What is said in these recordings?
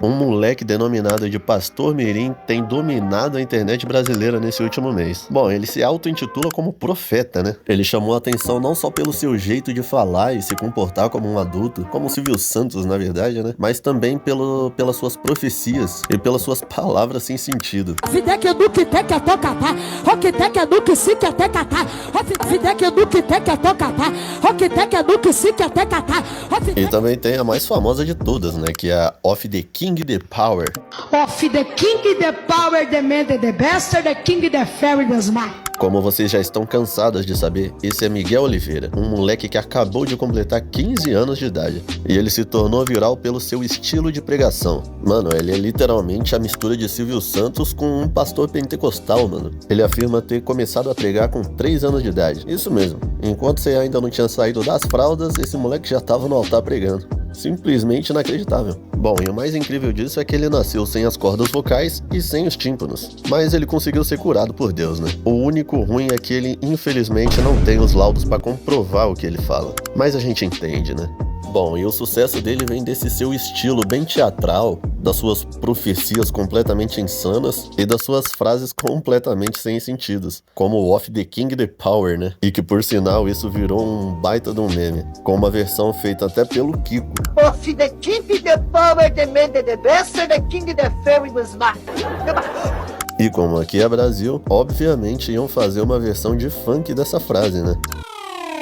Um moleque denominado de Pastor Mirim tem dominado a internet brasileira nesse último mês. Bom, ele se auto-intitula como profeta, né? Ele chamou a atenção não só pelo seu jeito de falar e se comportar como um adulto, como o Silvio Santos, na verdade, né? Mas também pelas suas profecias e pelas suas palavras sem sentido. E também tem a mais famosa de todas, né? Que é a Of the King the Power. Of the King the Power, the man, the bastard, the King the fairy, the smart. Como vocês já estão cansados de saber, esse é Miguel Oliveira, um moleque que acabou de completar 15 anos de idade. E ele se tornou viral pelo seu estilo de pregação. Mano, ele é literalmente a mistura de Silvio Santos com um pastor pentecostal, mano. Ele afirma ter começado a pregar com 3 anos de idade. Isso mesmo, enquanto você ainda não tinha saído das fraldas, esse moleque já tava no altar pregando. Simplesmente inacreditável. Bom, e o mais incrível disso é que ele nasceu sem as cordas vocais e sem os tímpanos. Mas ele conseguiu ser curado por Deus, né? O único ruim é que ele, infelizmente, não tem os laudos para comprovar o que ele fala. Mas a gente entende, né? Bom, e o sucesso dele vem desse seu estilo bem teatral, das suas profecias completamente insanas e das suas frases completamente sem sentidos, como o Of the King the Power, né? E que, por sinal, isso virou um baita de um meme, com uma versão feita até pelo Kiko. Of the King the Power, the man, the bastard, the King the fairy, the smart. E como aqui é Brasil, obviamente iam fazer uma versão de funk dessa frase, né?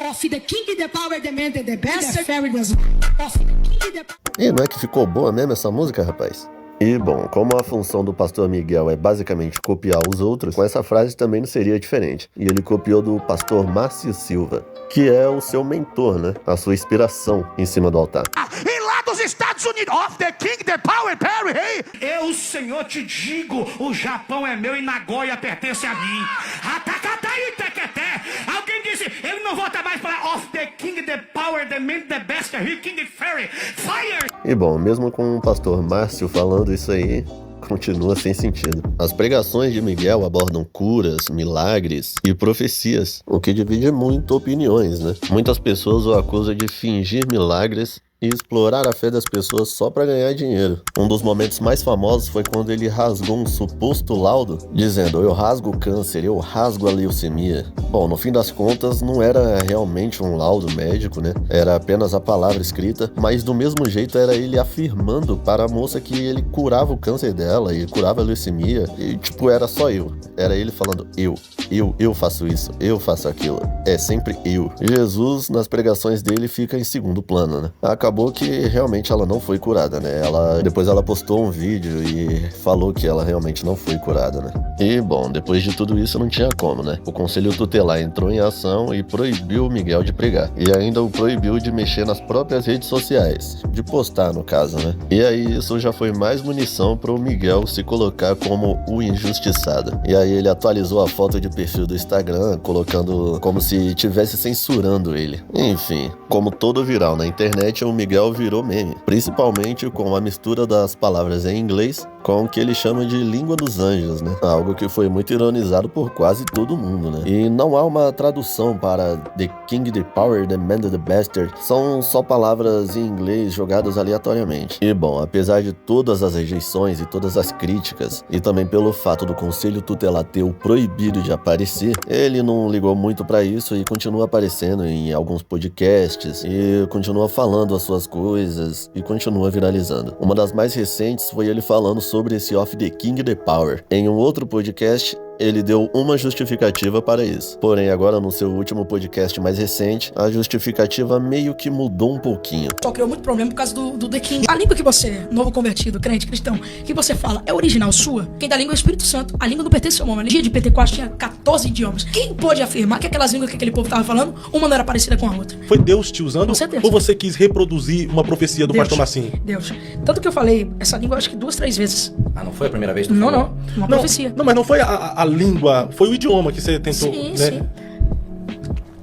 Of the King the Power, the man, the bastard, the fairy, the smart. Of the King the... E não é que ficou boa mesmo essa música, rapaz? E bom, como a função do pastor Miguel é basicamente copiar os outros, com essa frase também não seria diferente. E ele copiou do pastor Márcio Silva, que é o seu mentor, né? A sua inspiração em cima do altar. E lá dos Estados Unidos, of the King, the Power, Perry, hey! Eu, Senhor, te digo, o Japão é meu e Nagoya pertence a mim. Atacataí, tequeté. Alguém disse, ele não volta mais para of the King, the Power, the man, the best, the King, the fairy, fire! E bom, mesmo com o pastor Márcio falando isso aí, continua sem sentido. As pregações de Miguel abordam curas, milagres e profecias, o que divide muito opiniões, né? Muitas pessoas o acusam de fingir milagres e explorar a fé das pessoas só para ganhar dinheiro. Um dos momentos mais famosos foi quando ele rasgou um suposto laudo, dizendo: eu rasgo o câncer, eu rasgo a leucemia. Bom, no fim das contas, não era realmente um laudo médico, né? Era apenas a palavra escrita, mas do mesmo jeito era ele afirmando para a moça que ele curava o câncer dela e curava a leucemia. E tipo, era só eu. Era ele falando: eu faço isso, eu faço aquilo. É sempre eu. Jesus, nas pregações dele, fica em segundo plano, né? Acabou que realmente ela não foi curada, né? Depois ela postou um vídeo e falou que ela realmente não foi curada, né? E bom, depois de tudo isso não tinha como, né? O Conselho Tutelar entrou em ação e proibiu o Miguel de pregar. E ainda o proibiu de mexer nas próprias redes sociais, de postar no caso, né? E aí isso já foi mais munição pro Miguel se colocar como o injustiçado. E aí ele atualizou a foto de perfil do Instagram, colocando como se estivesse censurando ele. Enfim, como todo viral na internet, o Miguel virou meme, principalmente com a mistura das palavras em inglês com o que ele chama de língua dos anjos, né? Algo que foi muito ironizado por quase todo mundo, né? E não há uma tradução para The King, the Power, the Man, the Bastard. São só palavras em inglês jogadas aleatoriamente. E bom, apesar de todas as rejeições e todas as críticas, e também pelo fato do Conselho Tutelar ter o proibido de aparecer, ele não ligou muito pra isso e continua aparecendo em alguns podcasts e continua falando as suas coisas e continua viralizando. Uma das mais recentes foi ele falando sobre esse Of the King the Power. Em um outro podcast, ele deu uma justificativa para isso. Porém, agora no seu último podcast mais recente, a justificativa meio que mudou um pouquinho. Só criou muito problema por causa do The King. A língua que você, novo convertido, crente, cristão, que você fala é original sua? Quem dá língua é o Espírito Santo. A língua não pertence ao homem. No dia de Pentecostes tinha 14 idiomas. Quem pôde afirmar que aquelas línguas que aquele povo estava falando, uma não era parecida com a outra? Foi Deus te usando? Com certeza. Ou você quis reproduzir uma profecia do pastor Massinho? Deus. Tanto que eu falei essa língua acho que 2, 3 vezes. Ah, não foi a primeira vez que tu Não, falou? não. Uma profecia. Não, mas não foi a língua, foi o idioma que você tentou, Sim, né? sim.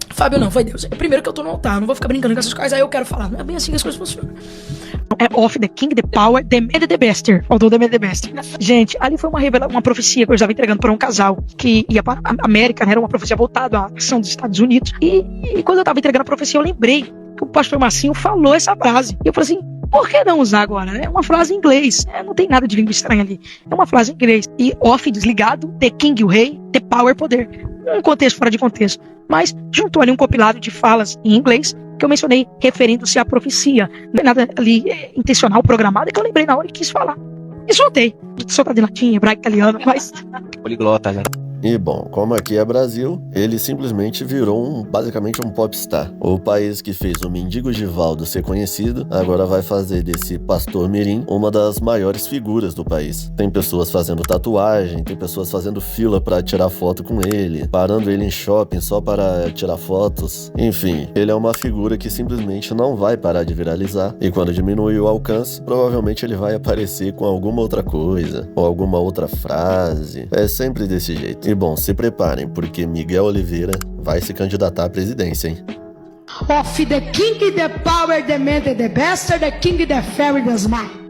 Fábio, não, foi Deus. Primeiro que eu tô no altar, não vou ficar brincando com essas coisas, aí eu quero falar. Não é bem assim que as coisas funcionam. É Of the King, the Power, the Man, the Bastard. Although the Man, the Bastard. Gente, ali foi uma profecia que eu estava entregando para um casal que ia para a América, né? Era uma profecia voltada à ação dos Estados Unidos. E quando eu estava entregando a profecia, eu lembrei que o pastor Massinho falou essa frase. E eu falei assim, Por que não usar agora, né? É uma frase em inglês. Não tem nada de língua estranha ali. É uma frase em inglês. E off, desligado, the king, o rei, the power, poder. Um contexto fora de contexto. Mas juntou ali um compilado de falas em inglês que eu mencionei referindo-se à profecia. Não é nada ali intencional, programado, que eu lembrei na hora e quis falar. E soltei. Soltar de latim, hebraico, italiano, mas... Poliglota, né? E bom, como aqui é Brasil, ele simplesmente virou basicamente um popstar. O país que fez o mendigo Givaldo ser conhecido, agora vai fazer desse pastor mirim uma das maiores figuras do país. Tem pessoas fazendo tatuagem, tem pessoas fazendo fila pra tirar foto com ele, parando ele em shopping só para tirar fotos. Enfim, ele é uma figura que simplesmente não vai parar de viralizar, e quando diminuir o alcance, provavelmente ele vai aparecer com alguma outra coisa, ou alguma outra frase. É sempre desse jeito. E bom, se preparem, porque Miguel Oliveira vai se candidatar à presidência, hein? Of the king, the power, the man, the bastard, the king, the fairy, the smart.